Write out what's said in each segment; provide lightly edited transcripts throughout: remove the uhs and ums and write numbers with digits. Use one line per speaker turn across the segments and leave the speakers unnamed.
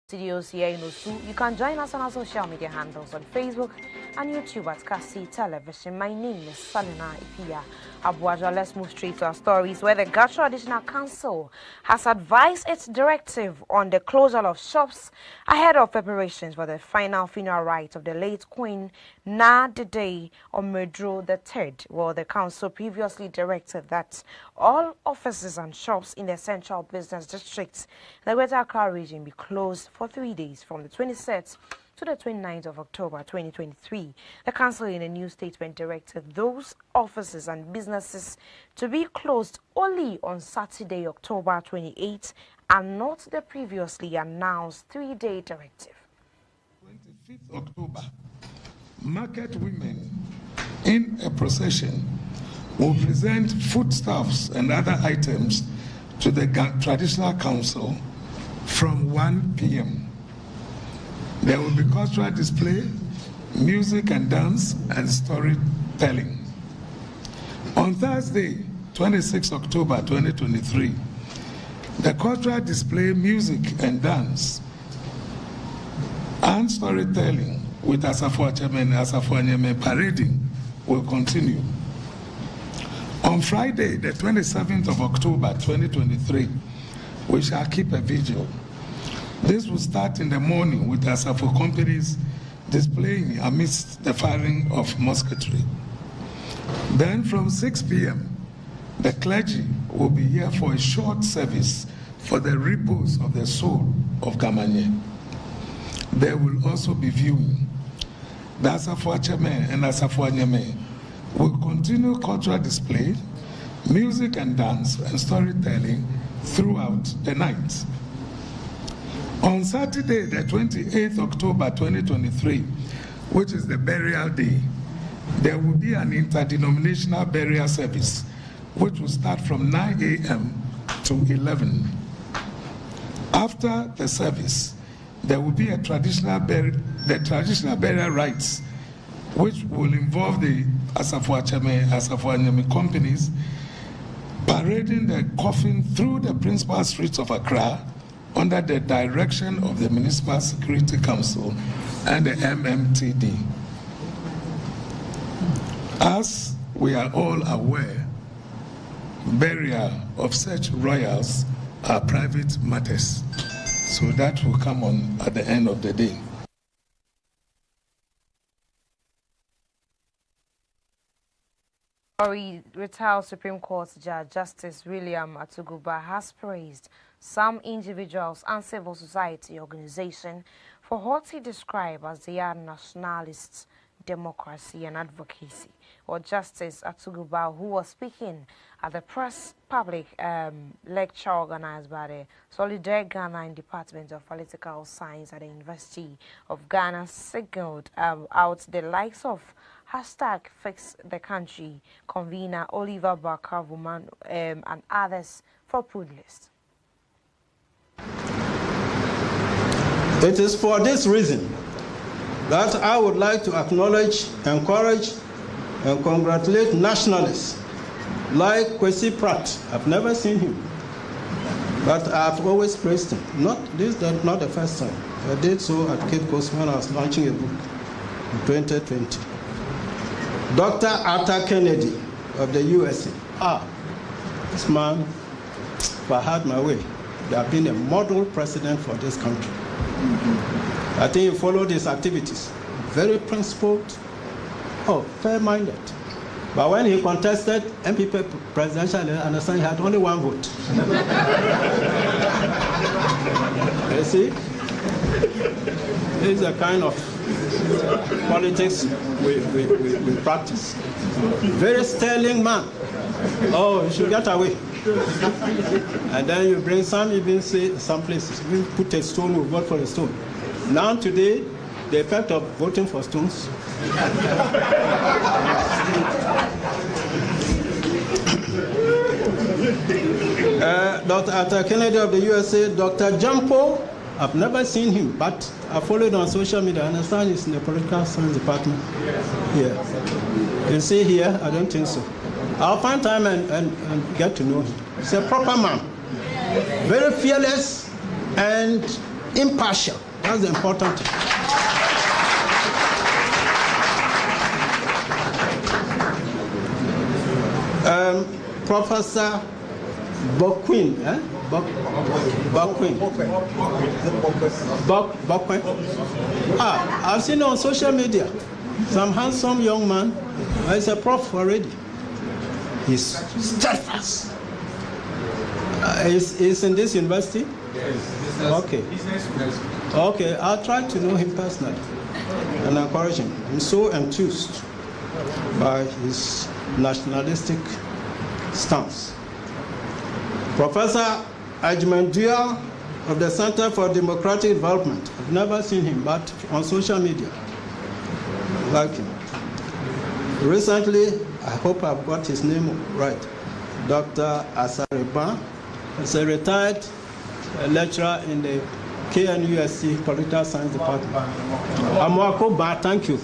Studios here in Osu. You can join us on our social media handles on Facebook and YouTube at Caci Television. My name is Salina Ipia Abuaja. Let's move straight to our stories, where the Gatra Additional Council has advised its directive on the closure of shops ahead of preparations for the final funeral rites of the late Queen Nadede Omedro III. Well, the council previously directed that all offices and shops in the central business districts in the Greater Accra region be closed for 3 days from the 26th to the 29th of October 2023. The council in a new statement directed those offices and businesses to be closed only on Saturday, October 28th, and not the previously announced 3-day directive.
25th October, market women in a procession will present foodstuffs and other items to the Traditional Council from 1 p.m. There will be cultural display, music and dance, and storytelling. On Thursday, 26 October 2023, the cultural display, music and dance, and storytelling with Asafo Achebe and Asafo Anyeme parading will continue. On Friday, the 27th of October 2023, we shall keep a vigil. This will start in the morning with Asafo companies displaying amidst the firing of musketry. Then from 6 p.m., the clergy will be here for a short service for the repose of the soul of Gamanye. There will also be viewing. The Asafo Achebe and Asafo Anyeme will continue cultural display, music and dance, and storytelling throughout the night. On Saturday, the 28th October 2023, which is the burial day, there will be an interdenominational burial service, which will start from 9 a.m. to 11. After the service, there will be a traditional burial rites, which will involve the Asafo Achebe, Asafo Anyeme companies parading the coffin through the principal streets of Accra under the direction of the Municipal Security Council and the MMTD. As we are all aware, burial of such royals are private matters, so that will come on at the end of the day.
Retired Supreme Court Judge Justice William Atuguba has praised some individuals and civil society organizations for what he described as their nationalist democracy and advocacy. Or Justice Atuguba, who was speaking at the press public lecture organized by the Solidarity Ghana Department of Political Science at the University of Ghana, signaled out the likes of #FixTheCountry convener Oliver Barker-Woman and others for Pud List.
It is for this reason that I would like to acknowledge, encourage, and congratulate nationalists like Caci Pratt. I've never seen him, but I've always praised him. This is not the first time. I did so at Cape Coast when I was launching a book in 2020. Dr. Arthur Kennedy of the USA. This man, if I had my way, would have been a model president for this country. I think he followed his activities. Very principled, fair-minded. But when he contested MPP presidential election, I understand he had only 1 vote. You see? This is the kind of politics we practice. Very sterling man. You should get away. And then you bring some, even say some places, we put a stone, we vote for a stone. Now today, the effect of voting for stones. Dr. Arthur Kennedy of the USA, Dr. Jampo, I've never seen him, but I followed on social media. I understand he's in the political science department. Yeah. You see here, I don't think so. I'll find time and get to know him. He's a proper man, very fearless, and impartial. That's the important thing. Professor Boquin, Boquin. I've seen on social media some handsome young man. He's a prof already. He's steadfast. He's in this university?
Yes.
Okay. Okay, I'll try to know him personally and encourage him. I'm so enthused by his nationalistic stance. Professor Ajmandia of the Center for Democratic Development. I've never seen him, but on social media. I like him. Recently, I hope I've got his name right, Dr. Asariban is a retired lecturer in the KNUSC Political Science Department. Amwako Ba, thank you.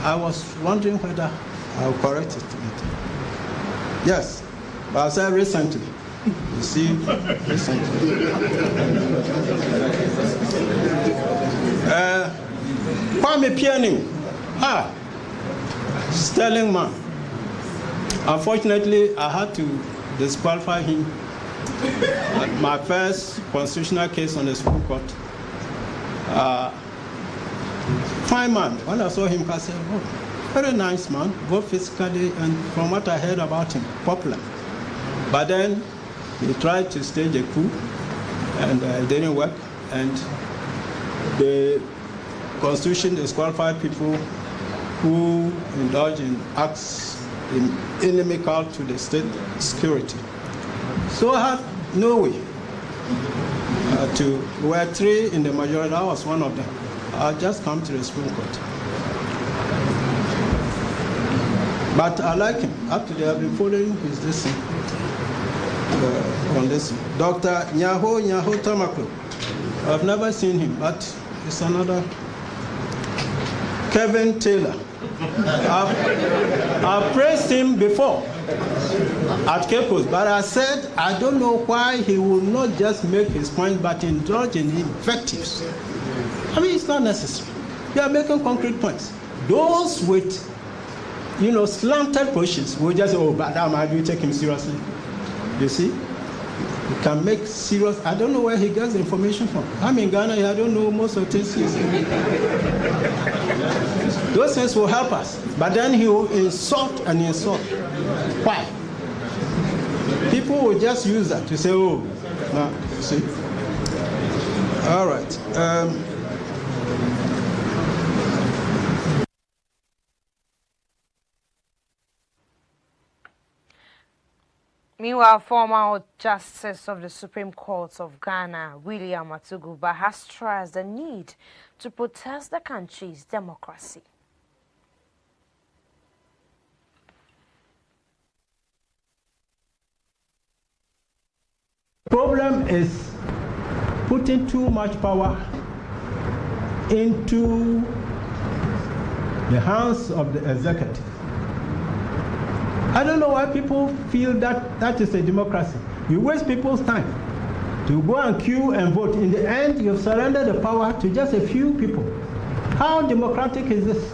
I was wondering whether I'll correct it. Yes, but I said recently. You see, recently. Kwame Pianing, sterling man. Unfortunately, I had to disqualify him at my first constitutional case on the Supreme Court. Fine man. When I saw him, I said, oh, very nice man, both physically and from what I heard about him, popular. But then he tried to stage a coup and it didn't work. And the Constitution disqualified people who indulge in acts inimical to the state security. So I had no way we were three in the majority. I was one of them. I just come to the Supreme Court. But I like him. Actually, I've been following his lesson on this. Dr. Nyaho Tamaklo. I've never seen him, but it's another. Kevin Taylor. I've praised him before at Campus, but I said I don't know why he will not just make his point, but indulge in invectives. I mean, it's not necessary. You are making concrete points. Those with, slanted positions will just say, oh, but that man, you take him seriously. You see? You can make serious. I don't know where he gets the information from. I'm in Ghana, I don't know most of the things he's saying. Those things will help us. But then he will insult and insult. Why? People will just use that to say, oh, no, see? All right.
Meanwhile, former Justice of the Supreme Court of Ghana, William Atuguba, has stressed the need to protect the country's democracy.
The problem is putting too much power into the hands of the executive. I don't know why people feel that that is a democracy. You waste people's time to go and queue and vote. In the end, you've surrendered the power to just a few people. How democratic is this?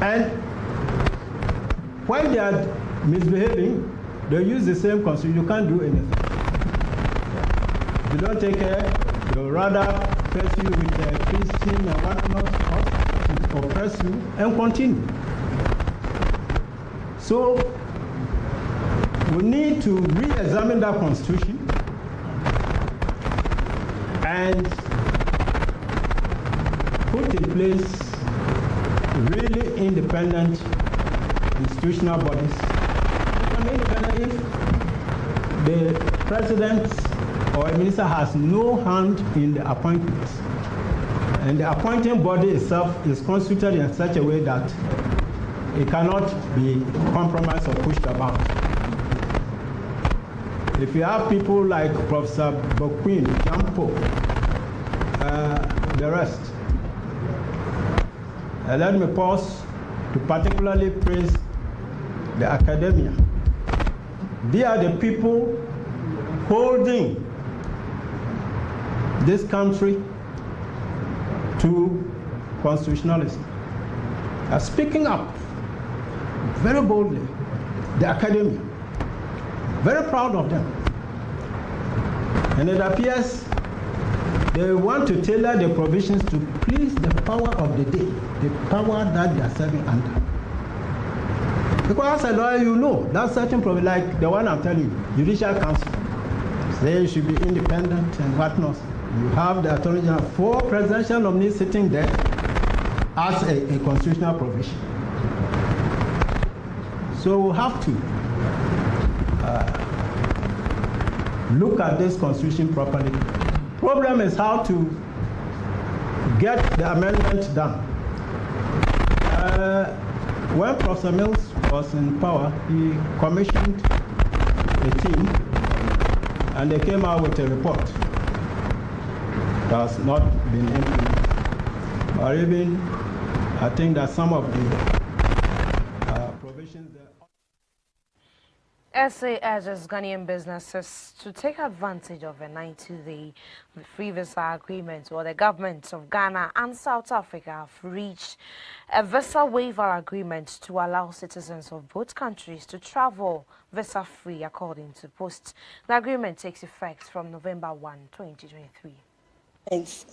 And when they are misbehaving, they use the same constitution. You can't do anything. If you don't take care, they'll rather press you with a Christian and whatnot, oppress you, and continue. So we need to re-examine that constitution and put in place really independent institutional bodies. If the president or a minister has no hand in the appointments, and the appointing body itself is constituted in such a way that it cannot be compromised or pushed about. If you have people like Professor Boquin, Jampo, the rest, let me pause to particularly praise the academia. They are the people holding this country to constitutionalism are speaking up very boldly. The academia, very proud of them. And it appears they want to tailor the provisions to please the power of the day, the power that they are serving under. Because as a lawyer, you know that certain provision, like the one I'm telling you, Judicial Council, they should be independent and whatnot. You have the Attorney General, 4 presidential nominees sitting there as a constitutional provision. So we have to look at this constitution properly. Problem is how to get the amendment done. When Professor Mills was in power, he commissioned a team and they came out with a report that has not been implemented. Or even, I think that some of the provisions there.
SA urges Ghanaian businesses to take advantage of a 90-day free visa agreement where the governments of Ghana and South Africa have reached a visa waiver agreement to allow citizens of both countries to travel visa-free according to Post. The agreement takes effect from November 1, 2023.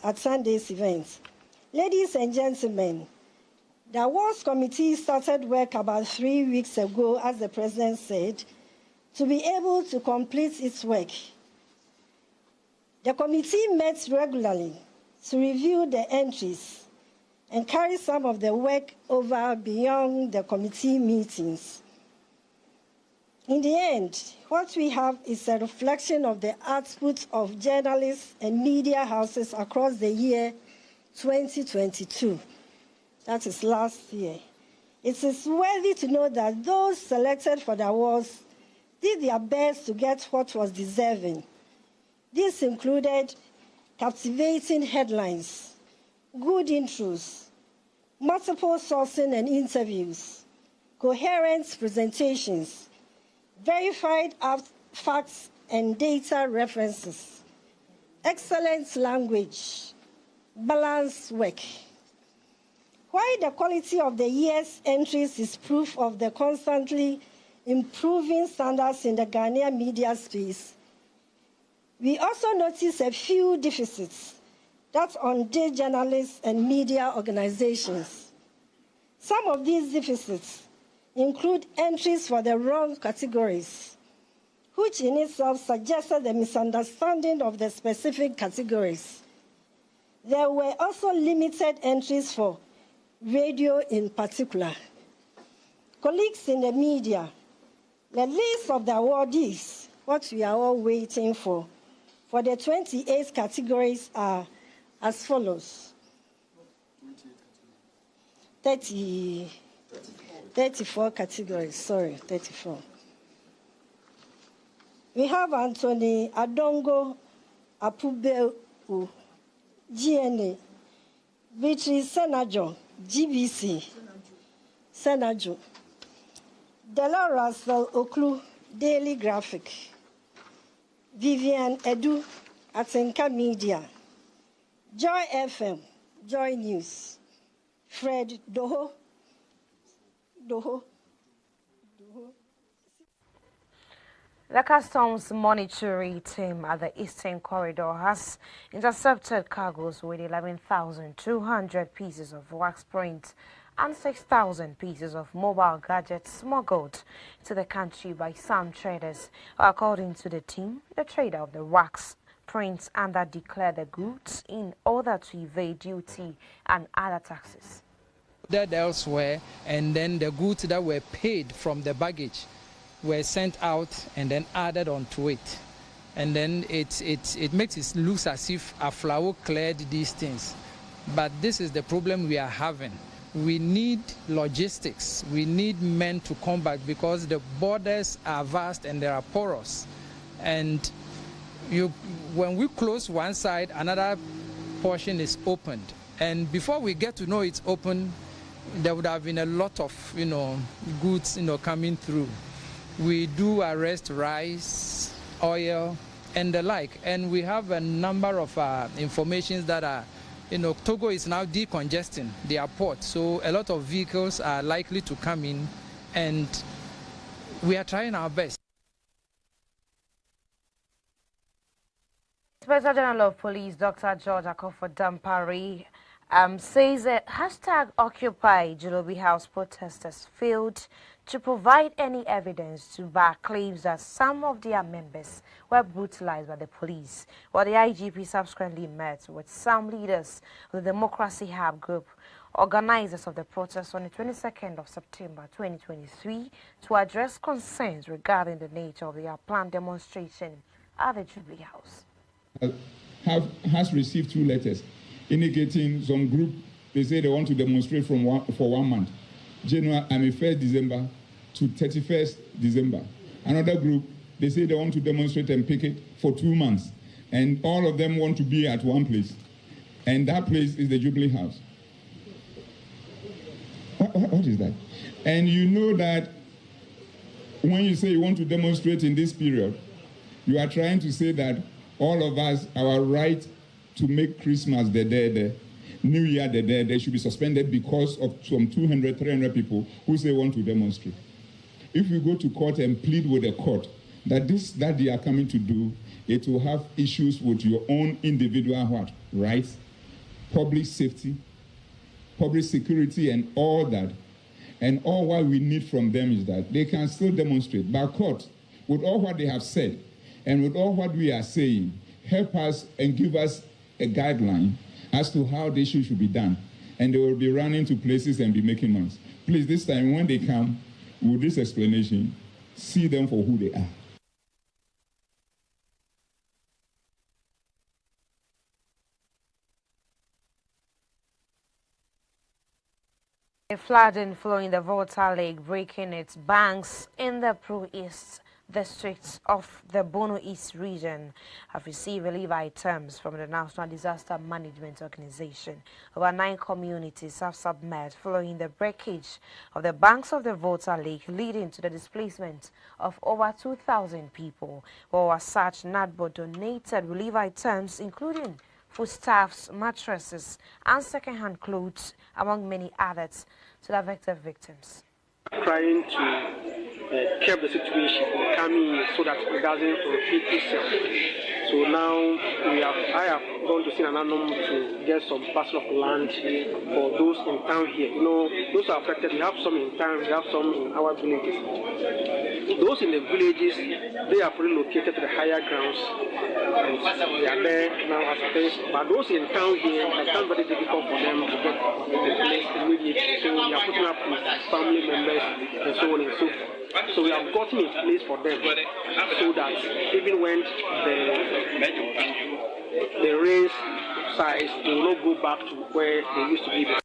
At Sunday's event. Ladies and gentlemen, the Awards Committee started work about 3 weeks ago, as the President said, to be able to complete its work. The committee met regularly to review the entries and carry some of the work over beyond the committee meetings. In the end, what we have is a reflection of the output of journalists and media houses across the year 2022. That is last year. It is worthy to note that those selected for the awards did their best to get what was deserving. This included captivating headlines, good intros, multiple sourcing and interviews, coherent presentations, verified facts and data references, excellent language, balanced work. While the quality of the year's entries is proof of the constantly improving standards in the Ghanaian media space, we also notice a few deficits that undid journalists and media organizations. Some of these deficits include entries for the wrong categories, which in itself suggested the misunderstanding of the specific categories. There were also limited entries for radio in particular. Colleagues in the media, the list of the awardees, what we are all waiting for the 28 categories are as follows. 34 categories, 34. We have Anthony Adongo Apubeu, GNA, Beatrice Senajo, GBC, Senajo, Dela Russell Oklu, Daily Graphic, Vivian Edu, Atenka Media, Joy FM, Joy News, Fred Doho.
The Customs Monetary Team at the Eastern Corridor has intercepted cargoes with 11,200 pieces of wax print and 6,000 pieces of mobile gadgets smuggled to the country by some traders. According to the team, the trader of the wax prints underdeclared the goods in order to evade duty and other taxes.
That elsewhere, and then the goods that were paid from the baggage were sent out and then added onto it, and then it makes it look as if Aflao cleared these things. But this is the problem we are having. We need logistics. We need men to combat because the borders are vast and they are porous. And when we close one side, another portion is opened. And before we get to know it's open, there would have been a lot of, goods, coming through. We do arrest rice, oil, and the like. And we have a number of informations that are, Togo is now decongesting their port, so a lot of vehicles are likely to come in, and we are trying our best.
Inspector General of Police Dr. George Akofo-Dampare says that hashtag Occupy Julobi House protesters failed to provide any evidence to back claims that some of their members were brutalized by the police, while the IGP subsequently met with some leaders of the Democracy Hub group, organizers of the protest on the 22nd of September 2023, to address concerns regarding the nature of their planned demonstration at the Jubilee House.
Has received 2 letters indicating some group, they say they want to demonstrate for 1 month, January, 1st December to 31st December. Another group, they say they want to demonstrate and picket for 2 months, and all of them want to be at one place, and that place is the Jubilee House. What is that? And you know that when you say you want to demonstrate in this period, you are trying to say that all of us, our right to make Christmas the New Year they should be suspended because of some 200, 300 people who say want to demonstrate. If you go to court and plead with the court that that they are coming to do, it will have issues with your own individual rights, public safety, public security, and all that. And all what we need from them is that they can still demonstrate. But court, with all what they have said, and with all what we are saying, help us and give us a guideline as to how this should be done. And they will be running to places and be making noise. Please, this time when they come with this explanation, see them for who they are.
A flooding flowing the Volta Lake, breaking its banks in the Pro-East districts of the Bono East region, have received relief items from the National Disaster Management Organization. Over 9 communities have submerged following the breakage of the banks of the Volta Lake, leading to the displacement of over 2,000 people. While as such, NADBO donated relief items including foodstuffs, mattresses, and second-hand clothes, among many others, to the affected victims.
Trying to curb the situation coming so that it doesn't repeat itself. So now I have gone to Sinananum to get some parcel of land for those in town here. Those are affected. We have some in town, we have some in our villages. Those in the villages, they are relocated to the higher grounds, and they are there now as it is. But those in town here, it's not very difficult for them to get the place immediately. So we are putting up with family members and so on and so forth. So we have gotten a place for them so that even when the rain size, they will not go back to where they used to be.